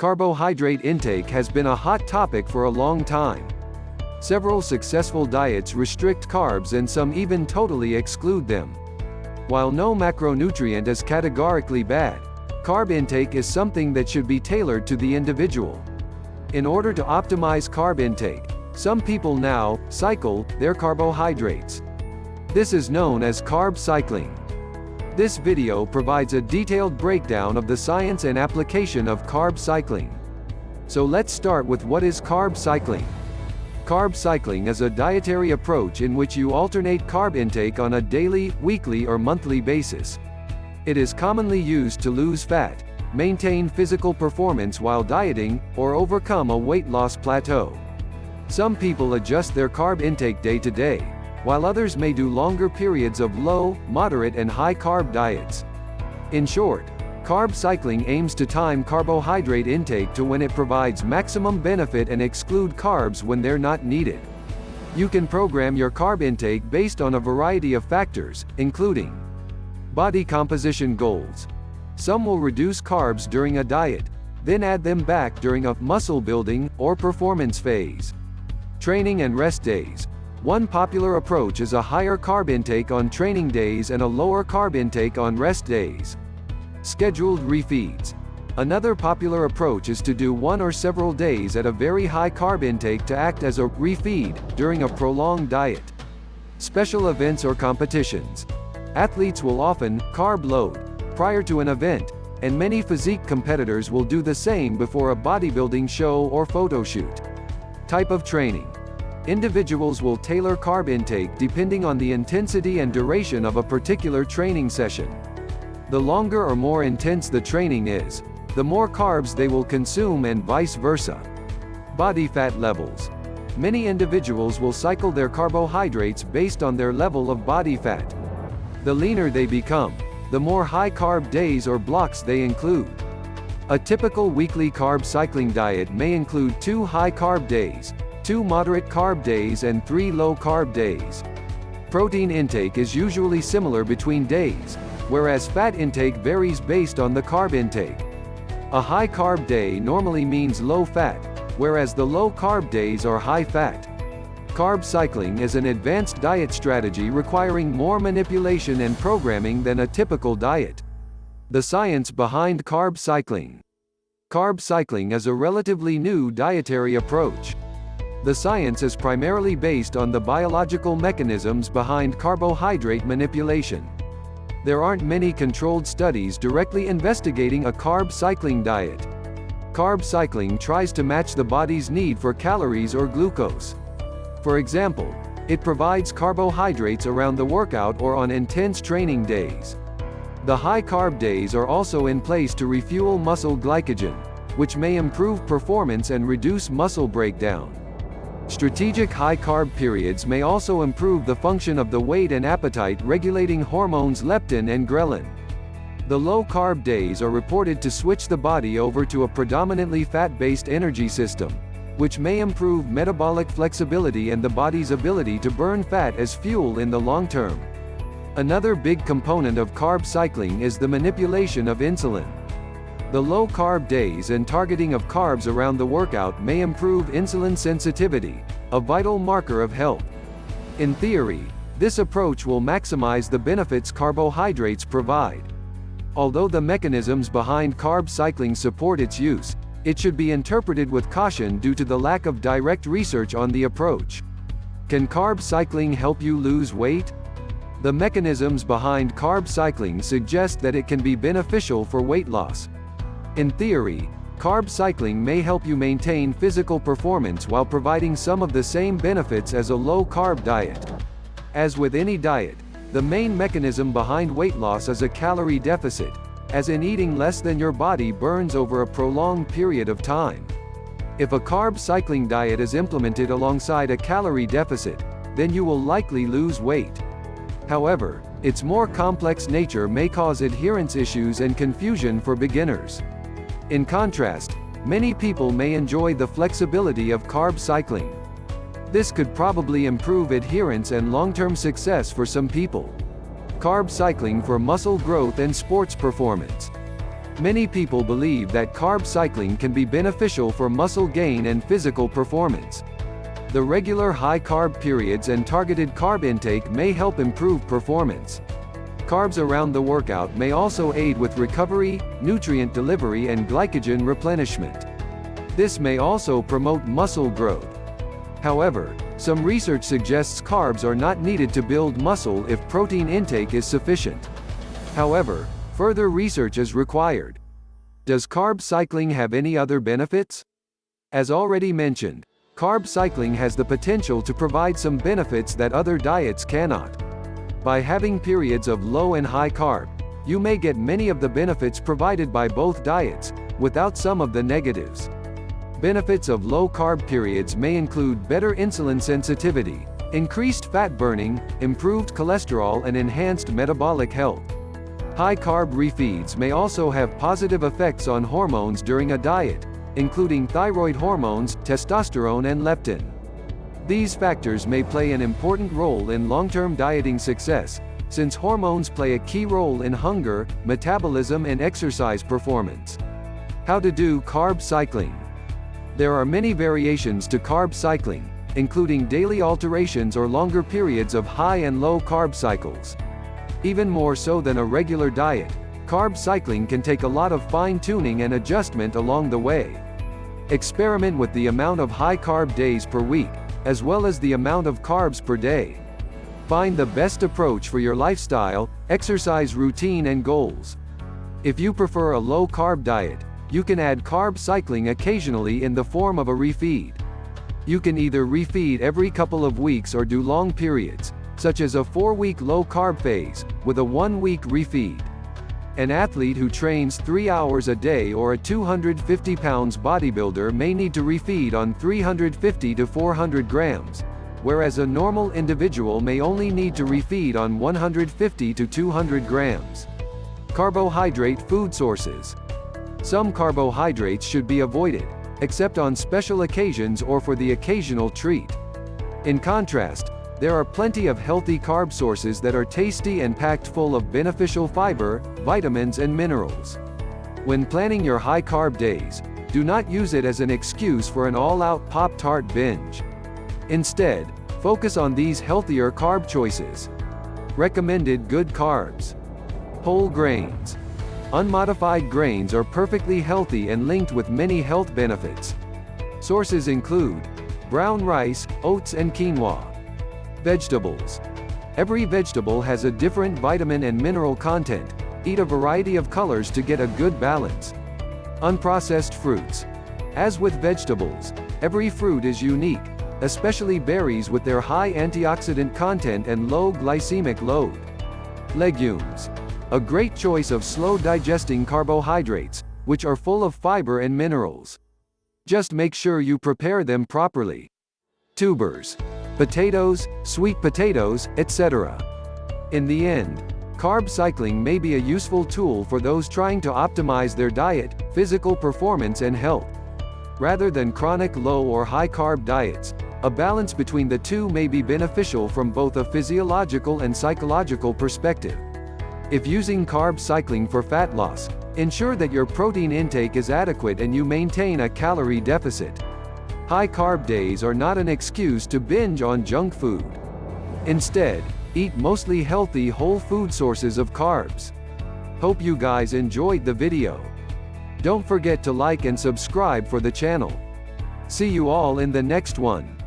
Carbohydrate intake has been a hot topic for a long time. Several successful diets restrict carbs and some even totally exclude them. While no macronutrient is categorically bad, carb intake is something that should be tailored to the individual. In order to optimize carb intake, some people now cycle their carbohydrates. This is known as carb cycling. This video provides a detailed breakdown of the science and application of carb cycling. So let's start with what is carb cycling. Carb cycling is a dietary approach in which you alternate carb intake on a daily, weekly or monthly basis. It is commonly used to lose fat, maintain physical performance while dieting, or overcome a weight loss plateau. Some people adjust their carb intake day to day, while others may do longer periods of low, moderate and high carb diets. In short, carb cycling aims to time carbohydrate intake to when it provides maximum benefit and exclude carbs when they're not needed. You can program your carb intake based on a variety of factors, including body composition goals. Some will reduce carbs during a diet, then add them back during a muscle building or performance phase. Training and rest days. One popular approach is a higher carb intake on training days and a lower carb intake on rest days. Scheduled refeeds. Another popular approach is to do one or several days at a very high carb intake to act as a refeed during a prolonged diet. Special events or competitions. Athletes will often carb load prior to an event, and many physique competitors will do the same before a bodybuilding show or photo shoot. Type of training. Individuals will tailor carb intake depending on the intensity and duration of a particular training session. The longer or more intense the training is, the more carbs they will consume and vice versa. Body fat levels. Many individuals will cycle their carbohydrates based on their level of body fat. The leaner they become, the more high carb days or blocks they include. A typical weekly carb cycling diet may include 2 high carb days, 2 moderate carb days and 3 low carb days. Protein intake is usually similar between days, whereas fat intake varies based on the carb intake. A high carb day normally means low fat, whereas the low carb days are high fat. Carb cycling is an advanced diet strategy requiring more manipulation and programming than a typical diet. The science behind carb cycling. Carb cycling is a relatively new dietary approach. The science is primarily based on the biological mechanisms behind carbohydrate manipulation. There aren't many controlled studies directly investigating a carb cycling diet. Carb cycling tries to match the body's need for calories or glucose. For example, it provides carbohydrates around the workout or on intense training days. The high carb days are also in place to refuel muscle glycogen, which may improve performance and reduce muscle breakdown. Strategic high carb periods may also improve the function of the weight and appetite regulating hormones leptin and ghrelin. The low carb days are reported to switch the body over to a predominantly fat-based energy system, which may improve metabolic flexibility and the body's ability to burn fat as fuel in the long term. Another big component of carb cycling is the manipulation of insulin. The low carb days and targeting of carbs around the workout may improve insulin sensitivity, a vital marker of health. In theory, this approach will maximize the benefits carbohydrates provide. Although the mechanisms behind carb cycling support its use, it should be interpreted with caution due to the lack of direct research on the approach. Can carb cycling help you lose weight? The mechanisms behind carb cycling suggest that it can be beneficial for weight loss. In theory, carb cycling may help you maintain physical performance while providing some of the same benefits as a low-carb diet. As with any diet, the main mechanism behind weight loss is a calorie deficit, as in eating less than your body burns over a prolonged period of time. If a carb cycling diet is implemented alongside a calorie deficit, then you will likely lose weight. However, its more complex nature may cause adherence issues and confusion for beginners. In contrast, many people may enjoy the flexibility of carb cycling. This could probably improve adherence and long-term success for some people. Carb cycling for muscle growth and sports performance. Many people believe that carb cycling can be beneficial for muscle gain and physical performance. The regular high-carb periods and targeted carb intake may help improve performance. Carbs around the workout may also aid with recovery, nutrient delivery and glycogen replenishment. This may also promote muscle growth. However, some research suggests carbs are not needed to build muscle if protein intake is sufficient. However, further research is required. Does carb cycling have any other benefits? As already mentioned, carb cycling has the potential to provide some benefits that other diets cannot. By having periods of low and high carb, you may get many of the benefits provided by both diets, without some of the negatives. Benefits of low-carb periods may include better insulin sensitivity, increased fat burning, improved cholesterol and enhanced metabolic health. High-carb refeeds may also have positive effects on hormones during a diet, including thyroid hormones, testosterone and leptin. These factors may play an important role in long-term dieting success, since hormones play a key role in hunger, metabolism and exercise performance. How to do carb cycling. There are many variations to carb cycling, including daily alterations or longer periods of high and low carb cycles. Even more so than a regular diet, carb cycling can take a lot of fine-tuning and adjustment along the way. Experiment with the amount of high-carb days per week, as well as the amount of carbs per day. Find the best approach for your lifestyle, exercise routine and goals. If you prefer a low-carb diet, you can add carb cycling occasionally in the form of a refeed. You can either refeed every couple of weeks or do long periods, such as a 4-week low-carb phase, with a 1-week refeed. An athlete who trains 3 hours a day or a 250 pounds bodybuilder may need to refeed on 350 to 400 grams, whereas a normal individual may only need to refeed on 150 to 200 grams. Carbohydrate food sources. Some carbohydrates should be avoided, except on special occasions or for the occasional treat. In contrast, there are plenty of healthy carb sources that are tasty and packed full of beneficial fiber, vitamins and minerals. When planning your high-carb days, do not use it as an excuse for an all-out Pop-Tart binge. Instead, focus on these healthier carb choices. Recommended good carbs. Whole grains. Unmodified grains are perfectly healthy and linked with many health benefits. Sources include brown rice, oats and quinoa. Vegetables. Every vegetable has a different vitamin and mineral content. Eat a variety of colors to get a good balance. Unprocessed fruits. As with vegetables, every fruit is unique, especially berries with their high antioxidant content and low glycemic load. Legumes. A great choice of slow-digesting carbohydrates, which are full of fiber and minerals. Just make sure you prepare them properly. Tubers. Potatoes, sweet potatoes, etc. In the end, carb cycling may be a useful tool for those trying to optimize their diet, physical performance and health. Rather than chronic low or high-carb diets, a balance between the two may be beneficial from both a physiological and psychological perspective. If using carb cycling for fat loss, ensure that your protein intake is adequate and you maintain a calorie deficit. High-carb days are not an excuse to binge on junk food. Instead, eat mostly healthy whole food sources of carbs. Hope you guys enjoyed the video. Don't forget to like and subscribe for the channel. See you all in the next one.